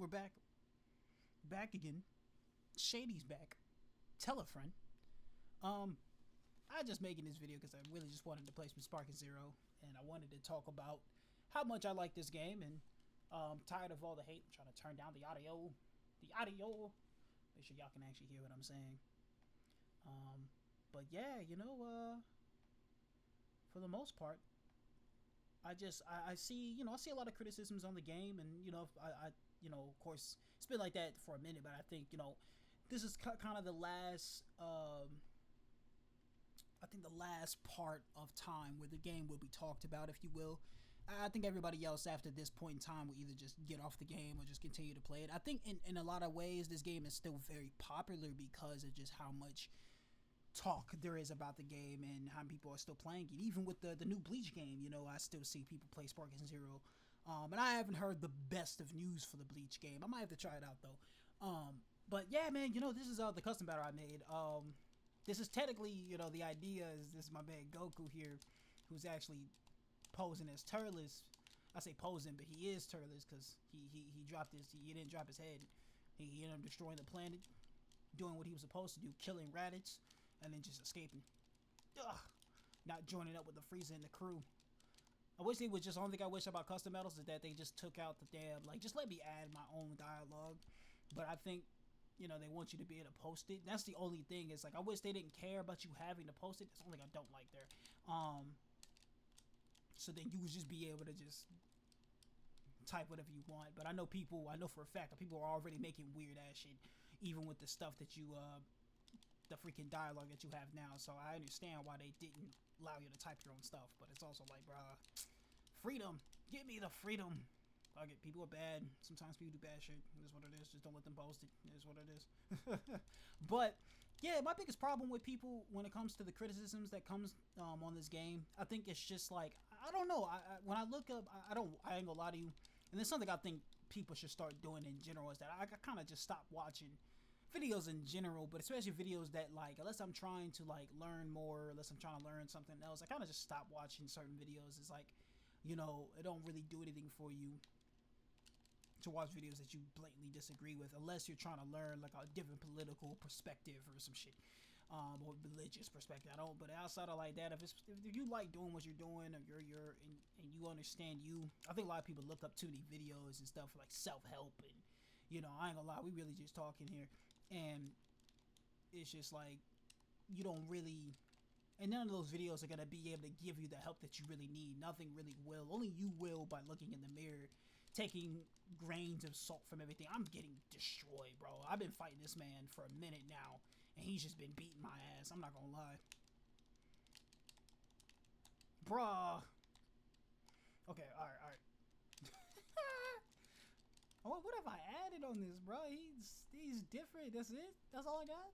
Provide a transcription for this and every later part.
We're back. Back again. Shady's back. Tell a friend. I just making this video because I really just wanted to play some Sparking Zero, and I wanted to talk about how much I like this game, and tired of all the hate. I'm trying to turn down the audio. Make sure y'all can actually hear what I'm saying. But yeah, for the most part, I see, I see a lot of criticisms on the game, and of course, it's been like that for a minute, but I think, this is kind of the last, I think the last part of time where the game will be talked about, if you will. I think everybody else after this point in time will either just get off the game or just continue to play it. I think in a lot of ways, this game is still very popular because of just how much talk there is about the game and how people are still playing it. Even with the new Bleach game, I still see people play Sparking Zero. And I haven't heard the best of news for the Bleach game. I might have to try it out though. But yeah, man, this is the custom battle I made. This is technically, the idea is this is my man Goku here, who's actually posing as Turles. I say posing, but he is Turles because he dropped his, he didn't drop his head. He ended up destroying the planet, doing what he was supposed to do, killing Raditz, and then just escaping. Ugh, not joining up with the Frieza and the crew. I wish they would just, only thing I wish about custom battles is that they just took out the damn, just let me add my own dialogue. But I think, they want you to be able to post it. That's the only thing, is I wish they didn't care about you having to post it. That's the only thing I don't like there. So then you would just be able to just type whatever you want. But I know for a fact that people are already making weird ass shit, even with the stuff that you, the freaking dialogue that you have now. So I understand why they didn't allow you to type your own stuff. But it's also like, bruh, freedom. Give me the freedom. People are bad. Sometimes people do bad shit. It is what it is. Just don't let them post it. It is what it is. But yeah, my biggest problem with people when it comes to the criticisms that comes on this game, I think it's just I don't know. When I look up, I ain't gonna lie to you, and there's something I think people should start doing in general, is that I kind of just stop watching videos in general, but especially videos that unless I'm trying to learn more, unless I'm trying to learn something else, I kind of just stop watching certain videos. It's it don't really do anything for you to watch videos that you blatantly disagree with, unless you're trying to learn a different political perspective or some shit, or religious perspective. I don't. But outside of that, if you like doing what you're doing, or you're and you understand I think a lot of people look up too many videos and stuff for self-help, and I ain't gonna lie, we really just talking here, and it's just you don't really. And none of those videos are going to be able to give you the help that you really need. Nothing really will. Only you will by looking in the mirror, taking grains of salt from everything. I'm getting destroyed, bro. I've been fighting this man for a minute now, and he's just been beating my ass. I'm not going to lie. Bruh. Okay, alright. Oh, what have I added on this, bro? He's different. That's it? That's all I got?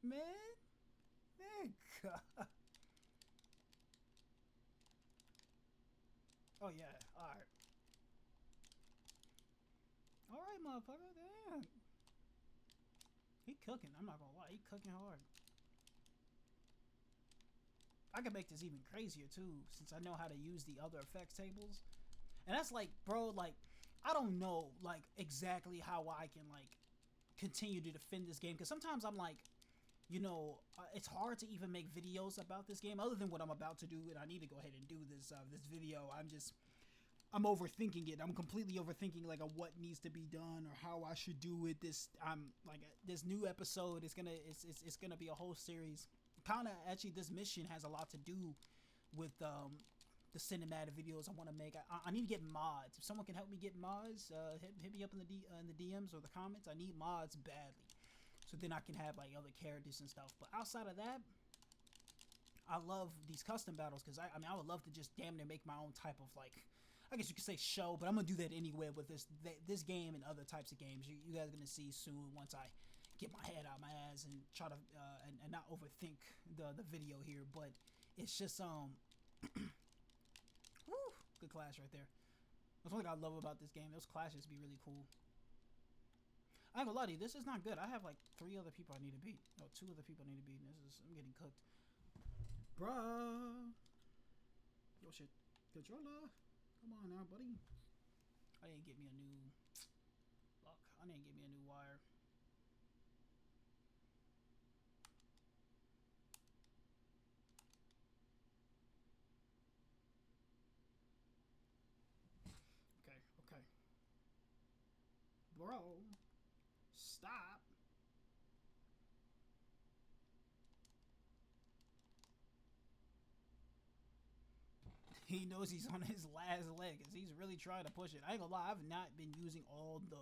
Man? God. Oh yeah, alright. Alright, motherfucker, damn. He cooking, I'm not gonna lie, he cooking hard. I can make this even crazier too, since I know how to use the other effects tables. And that's bro, I don't know, exactly how I can, continue to defend this game. Because sometimes I'm it's hard to even make videos about this game other than what I'm about to do, and I need to go ahead and do this this video. I'm overthinking it. I'm completely overthinking what needs to be done or how I should do it. This new episode is it's gonna be a whole series. Actually, this mission has a lot to do with the cinematic videos I want to make. I need to get mods. If someone can help me get mods, hit me up in the DMs or the comments. I need mods badly, so then I can have other characters and stuff. But outside of that, I love these custom battles because I would love to just damn near make my own type of I guess you could say show, but I'm gonna do that anyway with this game and other types of games. You guys are gonna see soon once I get my head out my ass and try to and not overthink the video here. But it's just woo, good clash right there. That's one thing I love about this game. Those clashes be really cool. I ain't gonna lie to you, this is not good. I have 3 other people I need to beat. No, 2 other people I need to beat. I'm getting cooked. Bruh. Yo shit. Controller. Come on now, buddy. I didn't get me a new lock. I need to give me a new wire. Okay, okay. Bro, stop. He knows he's on his last leg because he's really trying to push it. I ain't gonna lie, I've not been using all the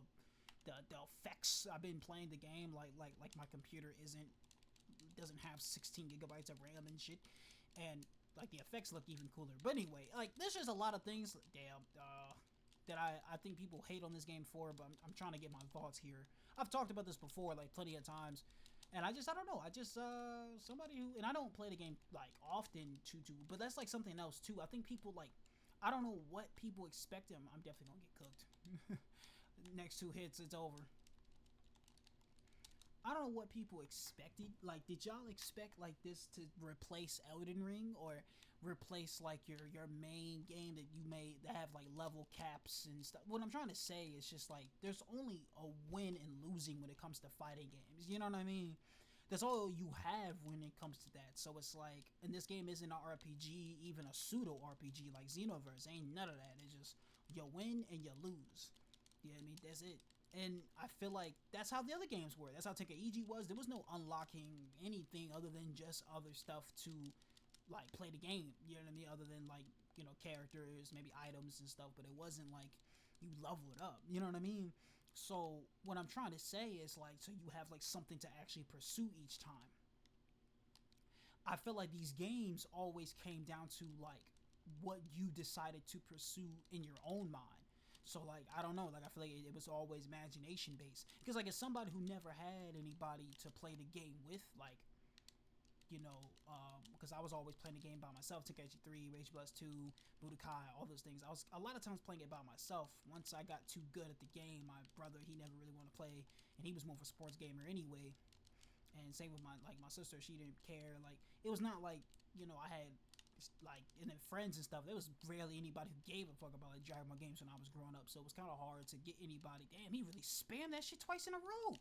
effects. I've been playing the game like my computer doesn't have 16 gigabytes of RAM and shit, and like the effects look even cooler. But anyway, like there's just a lot of things. Damn. That I think people hate on this game for, but I'm trying to get my thoughts here. I've talked about this before, like plenty of times, and I don't know. I just somebody who, and I don't play the game like often but that's like something else too. I think people like, I don't know what people expect him. I'm definitely gonna get cooked. Next two hits, it's over. I don't know what people expected. Like, did y'all expect like this to replace Elden Ring or replace like your main game that you made that have like level caps and stuff? What I'm trying to say is just like there's only a win and losing when it comes to fighting games. You know what I mean? That's all you have when it comes to that. So it's like, and this game isn't an RPG, even a pseudo RPG like Xenoverse. Ain't none of that. It's just you win and you lose. You know what I mean? That's it. And I feel like that's how the other games were. That's how Tenkaichi was. There was no unlocking anything other than just other stuff to like play the game. You know what I mean? Other than like, you know, characters, maybe items and stuff. But it wasn't like you level it up. You know what I mean? So what I'm trying to say is like, so you have like something to actually pursue each time. I feel like these games always came down to like what you decided to pursue in your own mind. So like I don't know, like I feel like it was always imagination based. Because like as somebody who never had anybody to play the game with, like, you know, because I was always playing the game by myself. Tenkaichi 3, Rage Blast 2, Budokai, all those things. I was a lot of times playing it by myself. Once I got too good at the game, my brother, he never really wanted to play, and he was more of a sports gamer anyway. And same with my sister, she didn't care. Like it was not like, you know, I had like, and then friends and stuff. There was rarely anybody who gave a fuck about like Dragon Ball games when I was growing up, so it was kind of hard to get anybody. Damn, he really spammed that shit twice in a row.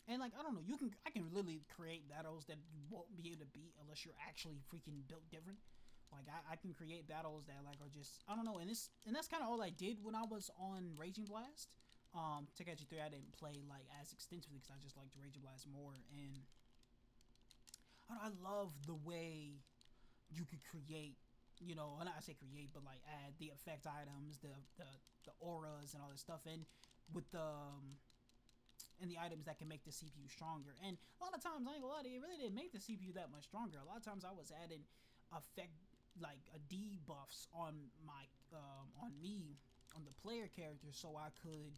And like I don't know, I can literally create battles that you won't be able to beat unless you're actually freaking built different. Like I can create battles that like are just, I don't know, and that's kind of all I did when I was on Raging Blast. Tenkaichi 3 I didn't play like as extensively because I just liked Raging Blast more, and I love the way you could create, you know, and I say create, but like add the effect items, the auras and all this stuff, and with and the items that can make the CPU stronger. And a lot of times, I ain't gonna lie to you, it really didn't make the CPU that much stronger. A lot of times I was adding effect, like a debuffs on my, on me, on the player character, so I could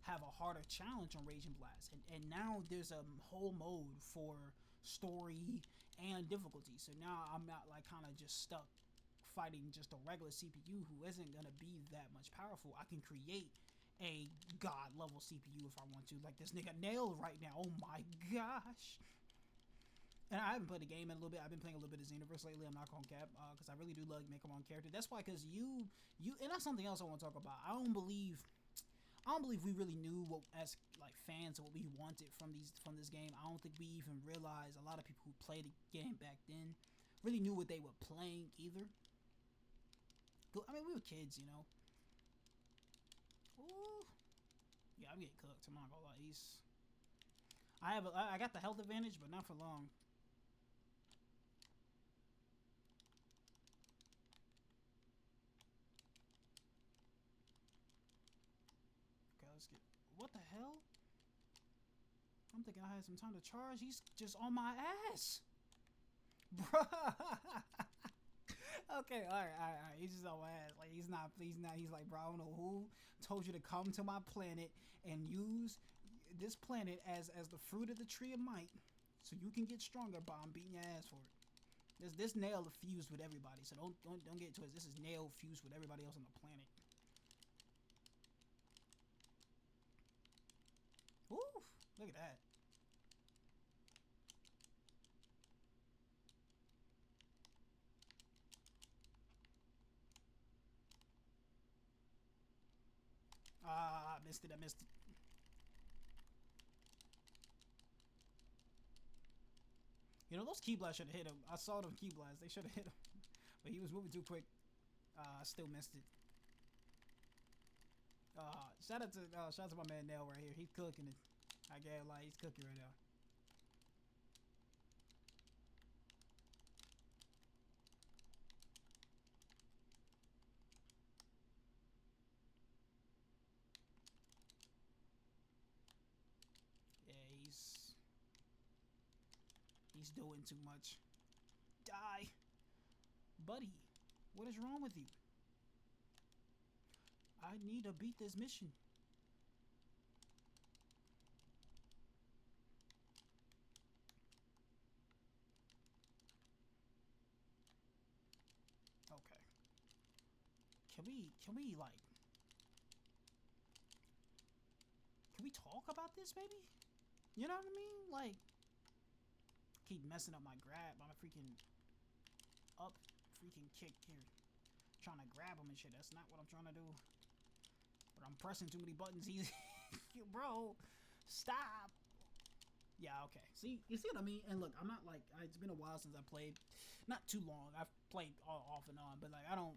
have a harder challenge on Raging Blast. And now there's a whole mode for story and difficulty. So now I'm not like kind of just stuck fighting just a regular CPU who isn't gonna be that much powerful. I can create a god level CPU if I want to. Like this nigga Nail right now. Oh my gosh. And I haven't played the game in a little bit. I've been playing a little bit of Xenoverse lately. I'm not gonna cap, because I really do love make my own character. That's why, because and that's something else I want to talk about. I don't believe we really knew what, as like fans, what we wanted from this game. I don't think we even realized, a lot of people who played the game back then really knew what they were playing either. I mean, we were kids, you know. Ooh. Yeah, I'm getting cooked. I'm not gonna lie. I got the health advantage, but not for long. Okay, let's get. What the hell? I'm thinking I had some time to charge. He's just on my ass, bruh. Okay, all right. He's just on my ass. Like he's not. He's like, bro, I don't know who told you to come to my planet and use this planet as the fruit of the tree of might, so you can get stronger. But I'm beating your ass for it. This Nail fused with everybody, so don't get to it. This is Nail fused with everybody else on the planet. Ooh, look at that. Ah, I missed it. I missed it. You know, those key blasts should have hit him. I saw them key blasts. They should have hit him. But he was moving too quick. I still missed it. Shout out to my man Nell right here. He's cooking it. I can't lie, he's cooking right now. Yeah, he's doing too much. Die, buddy. What is wrong with you? I need to beat this mission. Okay. Can we like can we talk about this maybe? You know what I mean? Like keep messing up my grab, my freaking up freaking kick here. Trying to grab him and shit. That's not what I'm trying to do. But I'm pressing too many buttons. He's bro, stop. Yeah, okay. See, you see what I mean? And look, I'm not like it's been a while since I played. Not too long. I've played all off and on, but like I don't.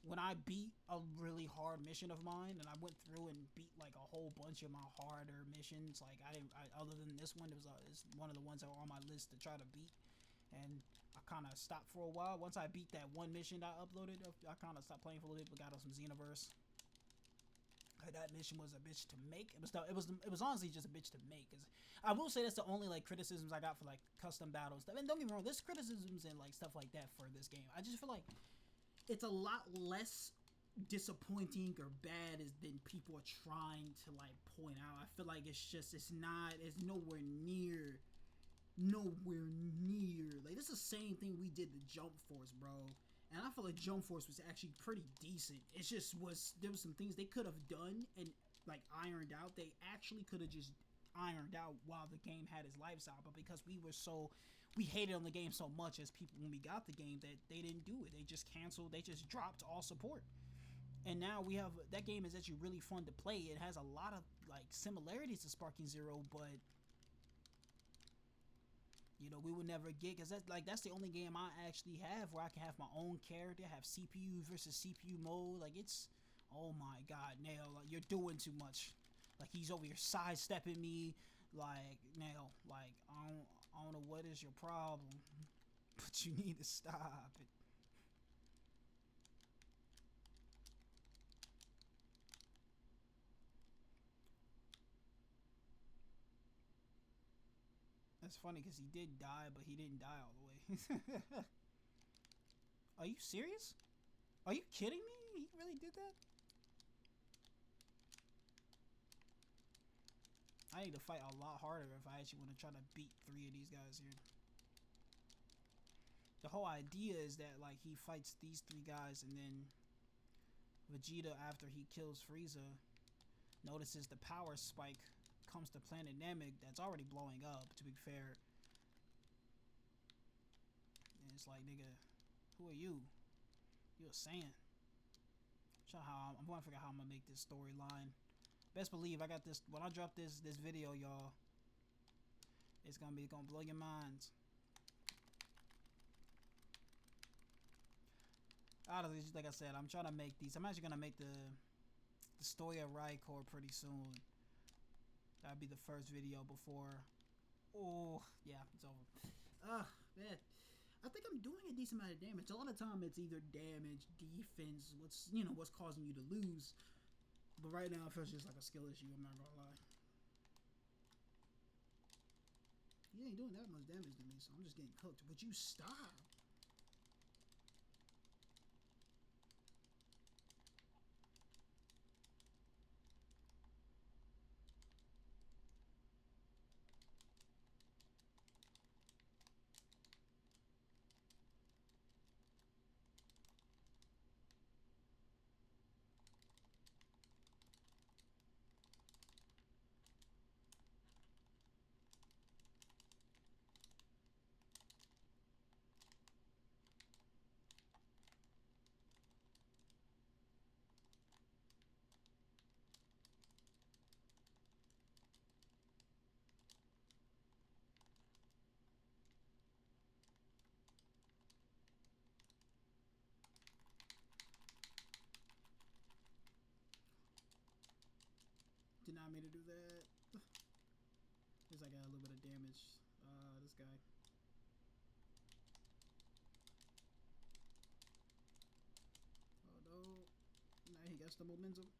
When I beat a really hard mission of mine, and I went through and beat like a whole bunch of my harder missions, like I didn't. Other than this one, it's one of the ones that were on my list to try to beat, and I kind of stopped for a while. Once I beat that one mission that I uploaded, I kind of stopped playing for a little bit. But got on some Xenoverse. That mission was a bitch to make. It was honestly just a bitch to make. Cause I will say that's the only like criticisms I got for like custom battles. And don't get me wrong, there's criticisms and like stuff like that for this game. I just feel like it's a lot less disappointing or bad as than people are trying to like point out. I feel like it's nowhere near like this is the same thing we did the Jump Force, bro. And I feel like Jump Force was actually pretty decent. It just was there was some things they could have done and like ironed out. They actually could have just ironed out while the game had its lifestyle, but because we hated on the game so much as people when we got the game that they didn't do it. They just canceled. They just dropped all support. And now we have that game is actually really fun to play. It has a lot of like similarities to Sparking Zero, but we would never get because that's the only game I actually have where I can have my own character, have CPU versus CPU mode. Like it's, oh my god, Nail, like, you're doing too much. Like he's over here sidestepping me. Like Nail, like I don't know what is your problem, but you need to stop it. That's funny because he did die, but he didn't die all the way. Are you serious? Are you kidding me? He really did that? I need to fight a lot harder if I actually want to try to beat 3 of these guys here. The whole idea is that like he fights these 3 guys and then Vegeta after he kills Frieza notices the power spike comes to planet Namek that's already blowing up, to be fair. And it's like, nigga, who are you? You a Saiyan. I'm going to figure out how I'm gonna make this storyline. Best believe I got this. When I drop this video, y'all, it's gonna blow your minds. Honestly, like I said, I'm trying to make these. I'm actually gonna make the story of Raikor pretty soon. That'll be the first video before. Oh yeah, it's over. Man, I think I'm doing a decent amount of damage. A lot of time it's either damage, defense, what's causing you to lose. But right now it feels just like a skill issue. I'm not gonna lie. He ain't doing that much damage to me, so I'm just getting cooked. Would you stop? Did not mean to do that. At least I got a little bit of damage. This guy. Oh no. Now he gets the momentum.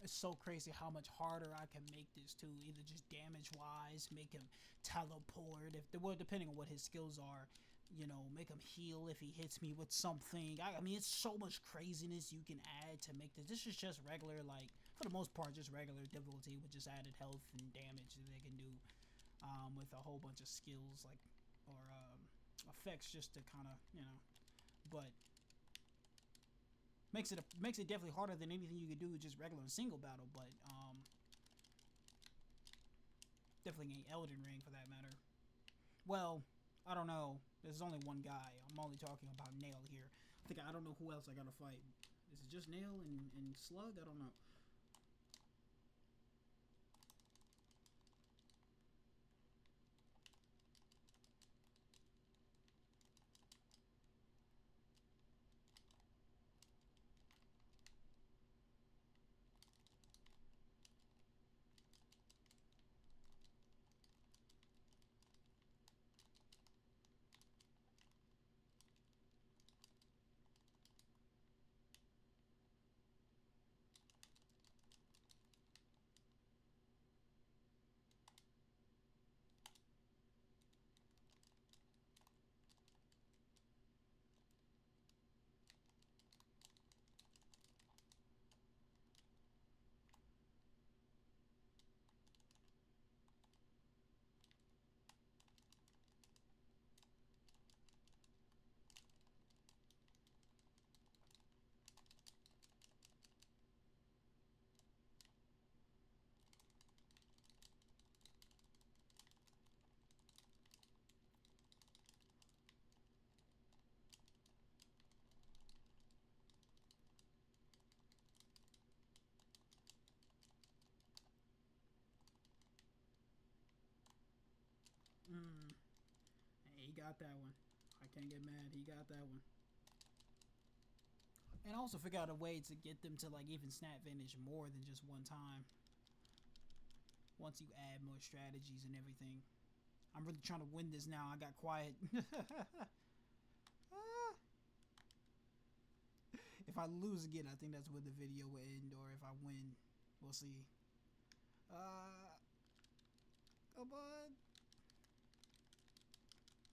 It's so crazy how much harder I can make this too. Either just damage wise, make him teleport if well, depending on what his skills are. You know, make him heal if he hits me with something. I mean, it's so much craziness you can add to make this. This is just regular, like for the most part, just regular difficulty with just added health and damage that they can do with a whole bunch of skills like or effects just to kind of but makes it definitely harder than anything you could do with just regular single battle, but definitely ain't Elden Ring for that matter. Well, I don't know. There's only one guy. I'm only talking about Nail here. I don't know who else I gotta fight. Is it just Nail and Slug? I don't know. Mm. He got that one. I can't get mad. He got that one. And I also figure out a way to get them to like even snap vanish more than just one time. Once you add more strategies and everything. I'm really trying to win this now. I got quiet. If I lose again, I think that's where the video will end. Or if I win, we'll see. Come on.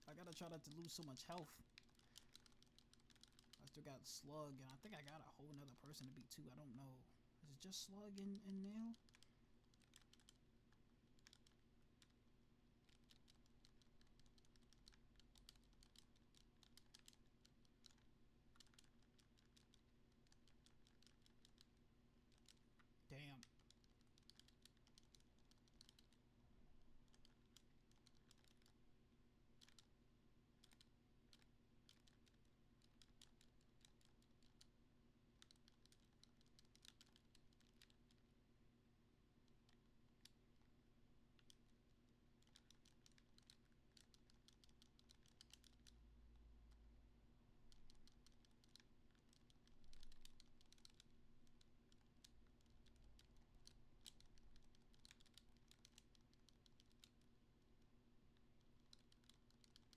I gotta try not to lose so much health. I still got Slug, and I think I got a whole nother person to beat too. I don't know. Is it just Slug and Nail? Damn.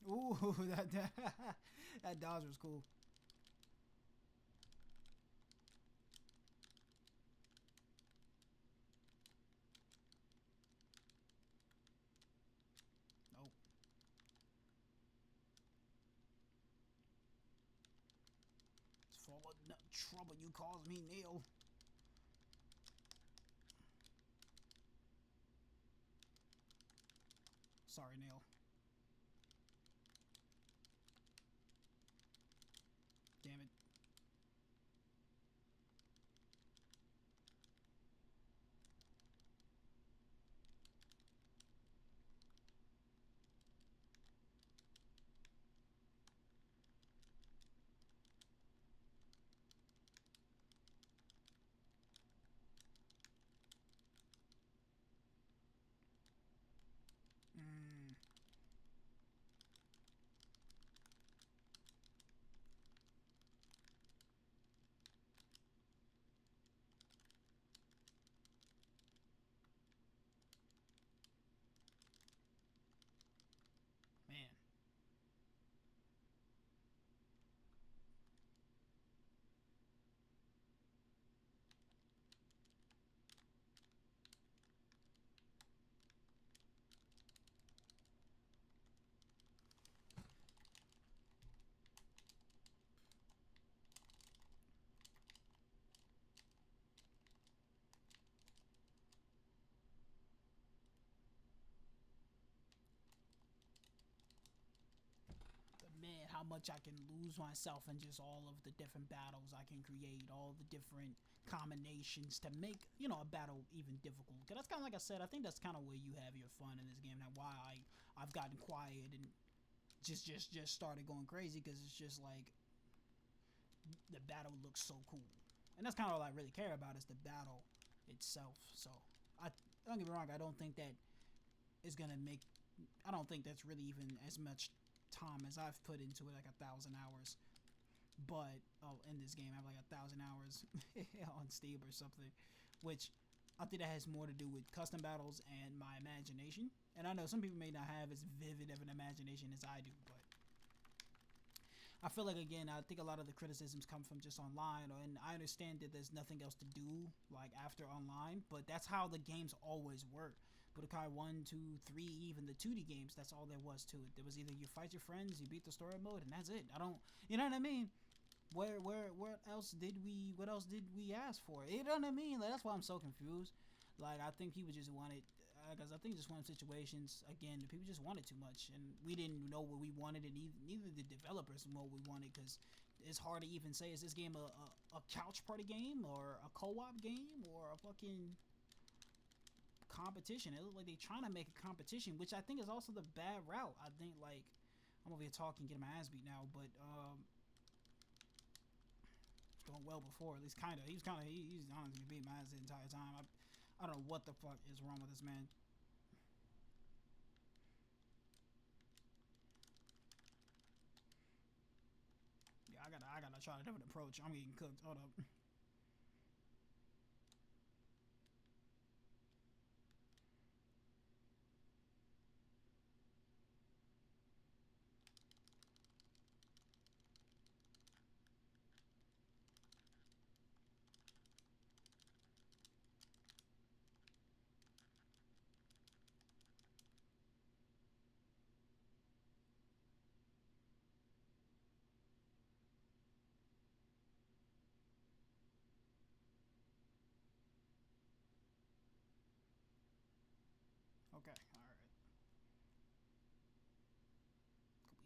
Ooh, that dodge was cool. Nope. It's for what trouble you caused me, Neil. Sorry, Nail. Damn it. Mm, man. Man, how much I can lose myself in just all of the different battles I can create, all the different combinations to make, a battle even difficult. Cause that's kind of like I said, I think that's kind of where you have your fun in this game. Now, why I've gotten quiet and just started going crazy, because it's just like the battle looks so cool, and that's kind of all I really care about is the battle itself. So I don't get me wrong, I don't think that is gonna make. I don't think that's really even as much time as I've put into it, like 1,000 hours. But in this game, I have like 1,000 hours on Steam or something, which I think that has more to do with custom battles and my imagination. And I know some people may not have as vivid of an imagination as I do, but I feel like, again, I think a lot of the criticisms come from just online, and I understand that there's nothing else to do like after online, but that's how the games always work. Budokai 1, 2, 3, even the 2D games, that's all there was to it. There was either you fight your friends, you beat the story mode, and that's it. I don't, you know what I mean? What else did we ask for? You know what I mean? Like, that's why I'm so confused. Like, I think people just wanted, because I think just one of situations, again, the people just wanted too much, and we didn't know what we wanted, and neither the developers know what we wanted, because it's hard to even say, is this game a couch party game, or a co-op game, or a fucking competition? It looks like they're trying to make a competition, which I think is also the bad route. I think, like, I'm over here talking, getting my ass beat now, but doing well before, at least kind of. He's honestly beat my ass the entire time. I don't know what the fuck is wrong with this man. Yeah, I gotta try a different approach. I'm getting cooked. Hold up. Okay, all right.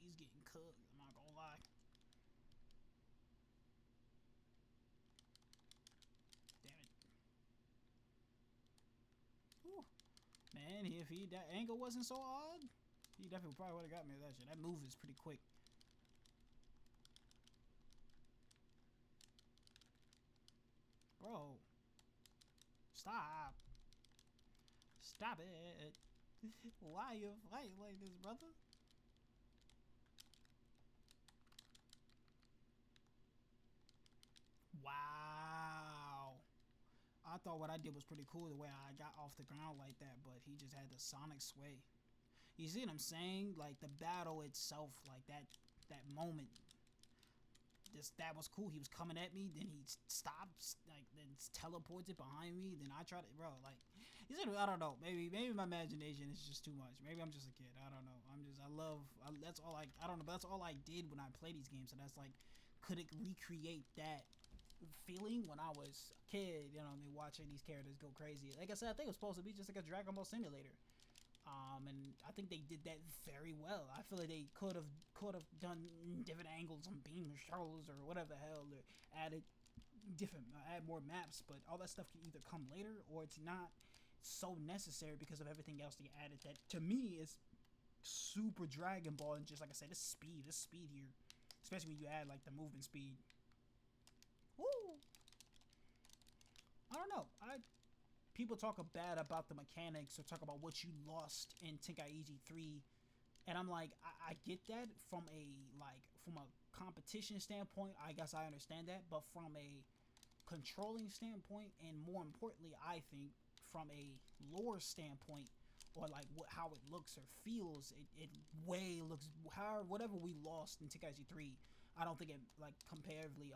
He's getting cooked. I'm not gonna lie. Damn it. Whew. Man, if he that angle wasn't so odd, he definitely probably would have got me with that shit. That move is pretty quick. Bro, stop. Stop it. Why you fighting like this, brother? Wow. I thought what I did was pretty cool, the way I got off the ground like that, but he just had the sonic sway. You see what I'm saying? Like, the battle itself, like that moment, that was cool. He was coming at me, then he stops, like, then teleported behind me. Then I tried to, bro, like, you said, I don't know. Maybe my imagination is just too much. Maybe I'm just a kid. I don't know. That's all I don't know. But that's all I did when I play these games. So that's like, could it recreate that feeling when I was a kid? You know, I mean, watching these characters go crazy. Like I said, I think it was supposed to be just like a Dragon Ball simulator. And I think they did that very well. I feel like they could have done different angles on beam shows or whatever the hell, or added add more maps. But all that stuff can either come later or it's not so necessary because of everything else they added. That to me is super Dragon Ball, and just like I said, this speed here, especially when you add like the movement speed. Woo! I don't know. People talk bad about the mechanics or talk about what you lost in Tenkaichi 3, and I'm like, I get that from a competition standpoint. I guess I understand that, but from a controlling standpoint, and more importantly, I think from a lore standpoint, or like how it looks or feels, it way looks how whatever we lost in Tenkaichi 3. I don't think it like comparatively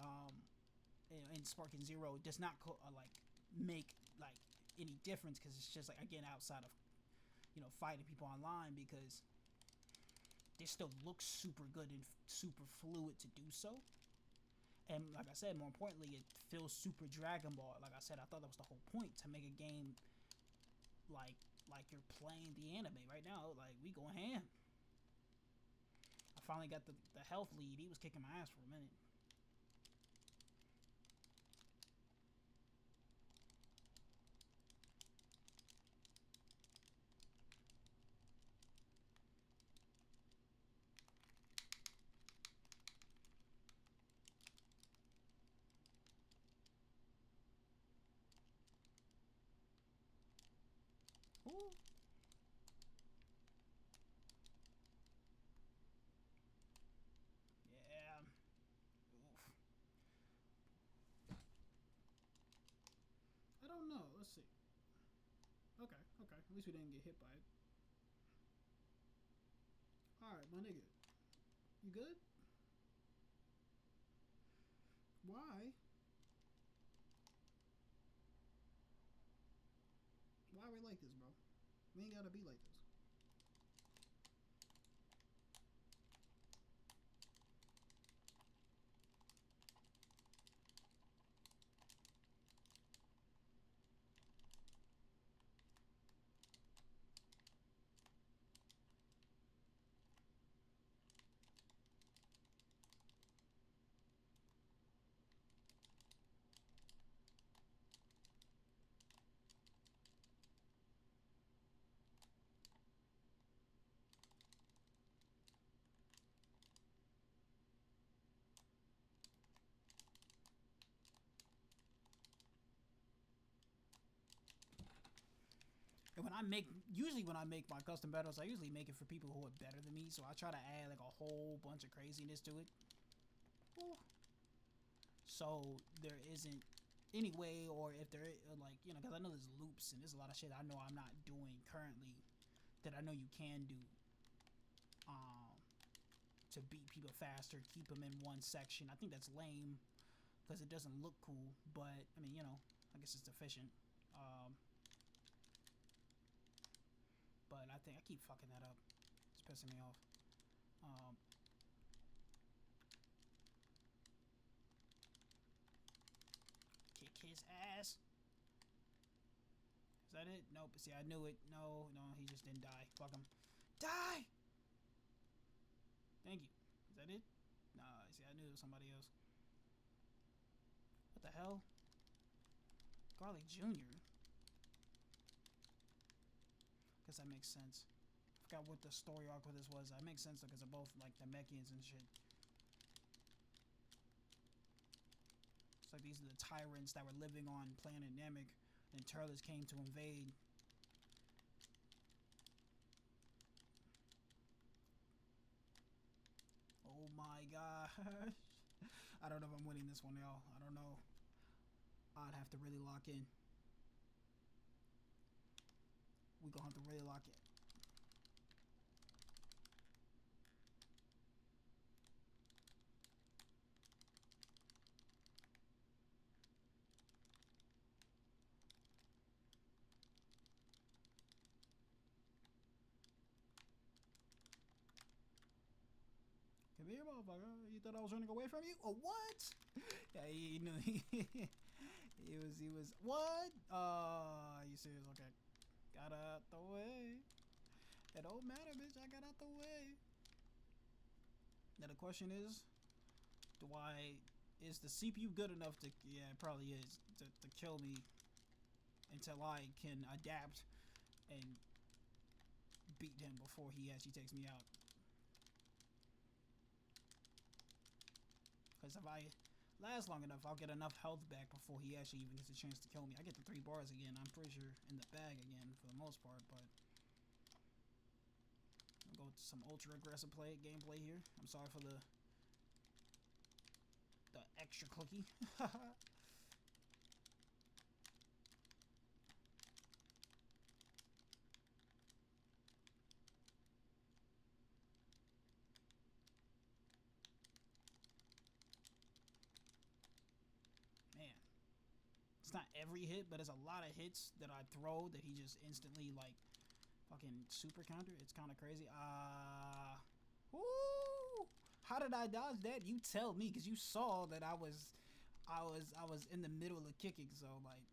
in Sparking Zero does not like make like any difference, because it's just like, again, outside of fighting people online, because they still look super good and super fluid to do so. And like I said, more importantly, it feels super Dragon Ball. Like I said, I thought that was the whole point, to make a game like you're playing the anime right now. Like, we going ham. I finally got the health lead. He was kicking my ass for a minute. Ooh. Yeah. Oof. I don't know. Let's see. Okay, okay. At least we didn't get hit by it. Alright, my nigga. You good? Why? Why are we like this, bro? We ain't gotta be like this. And usually when I make my custom battles, I usually make it for people who are better than me. So I try to add like a whole bunch of craziness to it. Ooh. So there isn't any way, or if there like, because I know there's loops and there's a lot of shit I know I'm not doing currently that I know you can do um, to beat people faster, keep them in one section. I think that's lame because it doesn't look cool, but I mean, I guess it's efficient. Um, but I think I keep fucking that up. It's pissing me off. Um, Kick his ass. Is that it? Nope. See, I knew it. No, he just didn't die. Fuck him. Die! Thank you. Is that it? Nah, see, I knew it was somebody else. What the hell? Garlic Jr. Guess that makes sense. Forgot what the story arc with this was. That makes sense though, because they're both like Namekians and shit. It's like these are the tyrants that were living on planet Namek, and Turles came to invade. Oh my gosh. I don't know if I'm winning this one, y'all. I don't know. I'd have to really lock in. We gonna have to really lock in. Come here, motherfucker. You thought I was running away from you? Or what? Yeah, he knew. He was. What? You serious? Okay. Got out the way. It don't matter, bitch. I got out the way. Now the question is, do I? Is the CPU good enough to? Yeah, it probably is to kill me until I can adapt and beat him before he actually takes me out. Because if I last long enough, I'll get enough health back before he actually even gets a chance to kill me. I get the 3 bars again. I'm pretty sure in the bag again for the most part, but I'll go with some ultra aggressive gameplay here. I'm sorry for the extra cookie. Man, it's not every hit, but it's a lot of hits that I throw that he just instantly like fucking super counter. It's kind of crazy. Woo! How did I dodge that? You tell me, cause you saw that I was in the middle of kicking, so like.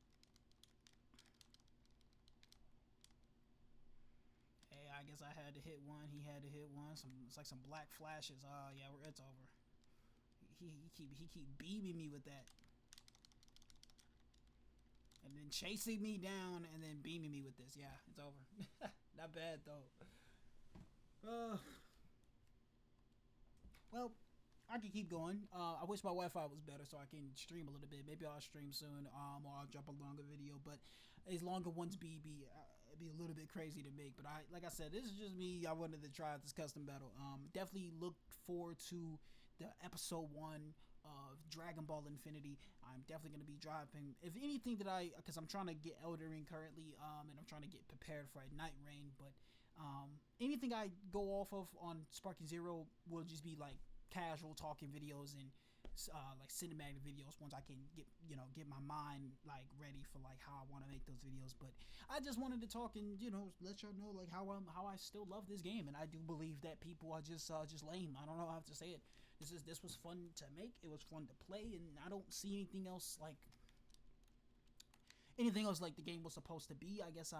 Hey, I guess I had to hit one. He had to hit one. It's like some black flashes. Yeah, it's over. He keep beaming me with that, and then chasing me down, and then beaming me with this. Yeah, it's over. Not bad though. Well, I can keep going. I wish my Wi-Fi was better so I can stream a little bit. Maybe I'll stream soon, or I'll drop a longer video. But these longer ones be a little bit crazy to make. But like I said, this is just me. I wanted to try out this custom battle. Definitely look forward to the episode 1 of Dragon Ball Infinity. I'm definitely going to be dropping, if anything that because I'm trying to get Elder Ring currently, and I'm trying to get prepared for a Night Rain, but anything I go off of on Sparking Zero will just be like casual talking videos and like cinematic videos once I can get my mind like ready for like how I want to make those videos. But I just wanted to talk and let y'all know like how I still love this game, and I do believe that people are just lame. I don't know how to say it. This was fun to make. It was fun to play, and I don't see anything else like the game was supposed to be. I guess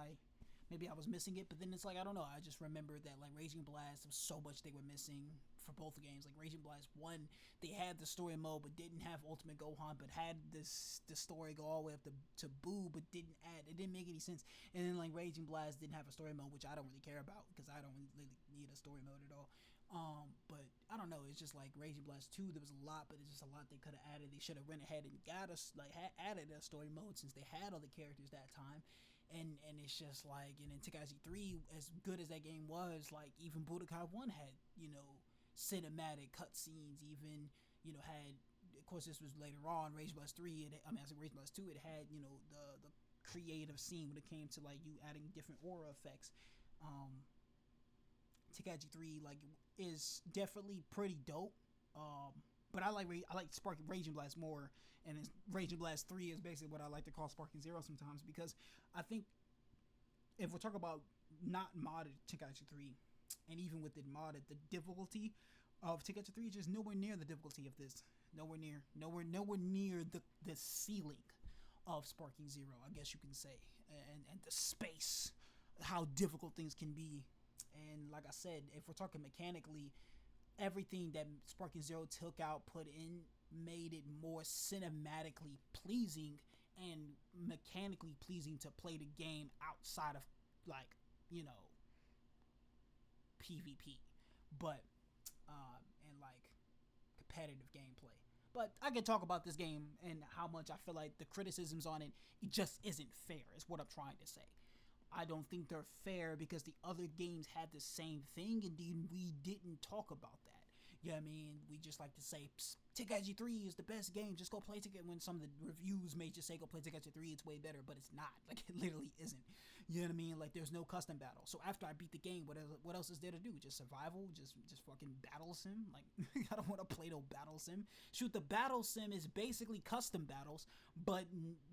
maybe I was missing it, but then it's like, I don't know. I just remembered that like Raging Blast, there was so much they were missing for both games. Like Raging Blast 1, they had the story mode but didn't have Ultimate Gohan, but had the story go all the way up to Boo, but it didn't make any sense. And then like Raging Blast didn't have a story mode, which I don't really care about because I don't really need a story mode at all. But I don't know, it's just like Raging Blast 2, there was a lot, but it's just a lot they could have added. They should have went ahead and added a story mode since they had all the characters that time. And it's just like, and then Tenkaichi 3, as good as that game was, like even Budokai 1 had, cinematic cutscenes, even, had, of course this was later on, Rage Blast 3, Rage Blast 2, it had, the creative scene when it came to like you adding different aura effects. Tenkaichi 3 like is definitely pretty dope. But I like Sparking Raging Blast more, and Raging Blast 3 is basically what I like to call Sparking Zero sometimes, because I think if we're talking about not modded Tenkaichi 3, and even with it modded, the difficulty of Tenkaichi 3 is just nowhere near the difficulty of this. Nowhere near the ceiling of Sparking Zero, I guess you can say, and the space, how difficult things can be. And like I said, if we're talking mechanically, everything that Sparking Zero took out, put in, made it more cinematically pleasing and mechanically pleasing to play the game outside of like PvP, but and like competitive gameplay. But I can talk about this game and how much I feel like the criticisms on it just isn't fair, is what I'm trying to say. I don't think they're fair because the other games had the same thing, and we didn't talk about that. You know what I mean? We just like to say Tenkaichi 3 is the best game. Just go play Tenkaichi. When some of the reviews may just say go play Tenkaichi 3, it's way better, but it's not. Like it literally isn't. You know what I mean? Like there's no custom battle. So after I beat the game, what else is there to do? Just survival? Just fucking battle sim? Like I don't want to play no battle sim. Shoot, the battle sim is basically custom battles, but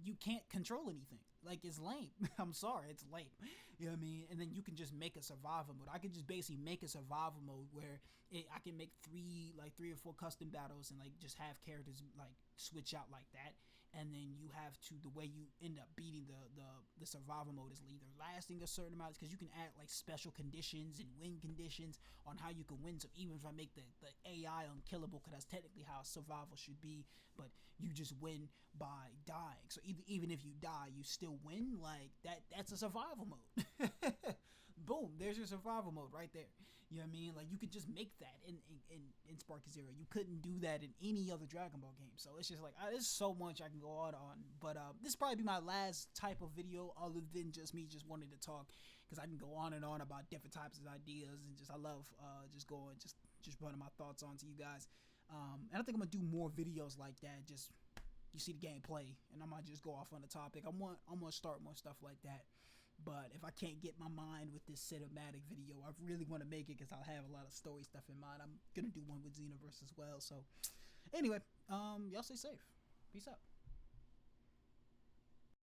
you can't control anything. Like it's lame. I'm sorry, it's lame. You know what I mean? And then you can just make a survival mode. I can just basically make a survival mode where I can make three or four custom battles and like just have characters like switch out like that. and then you have to, the way you end up beating the survival mode is either lasting a certain amount, because you can add like special conditions and win conditions on how you can win. So even if I make the AI unkillable, because that's technically how survival should be, but you just win by dying. So even if you die, you still win. Like that's a survival mode. Boom, there's your survival mode right there. You know what I mean? Like, you could just make that in Sparky Zero. You couldn't do that in any other Dragon Ball game. So it's just like, there's so much I can go on. But this probably be my last type of video, other than just me just wanting to talk, because I can go on and on about different types of ideas, and just I love just running my thoughts on to you guys. And I think I'm gonna do more videos like that. Just you see the gameplay, and I might just go off on the topic. I'm gonna start more stuff like that. But if I can't get my mind with this cinematic video, I really want to make it, because I'll have a lot of story stuff in mind. I'm gonna do one with Xenoverse as well. So anyway, y'all stay safe. Peace out.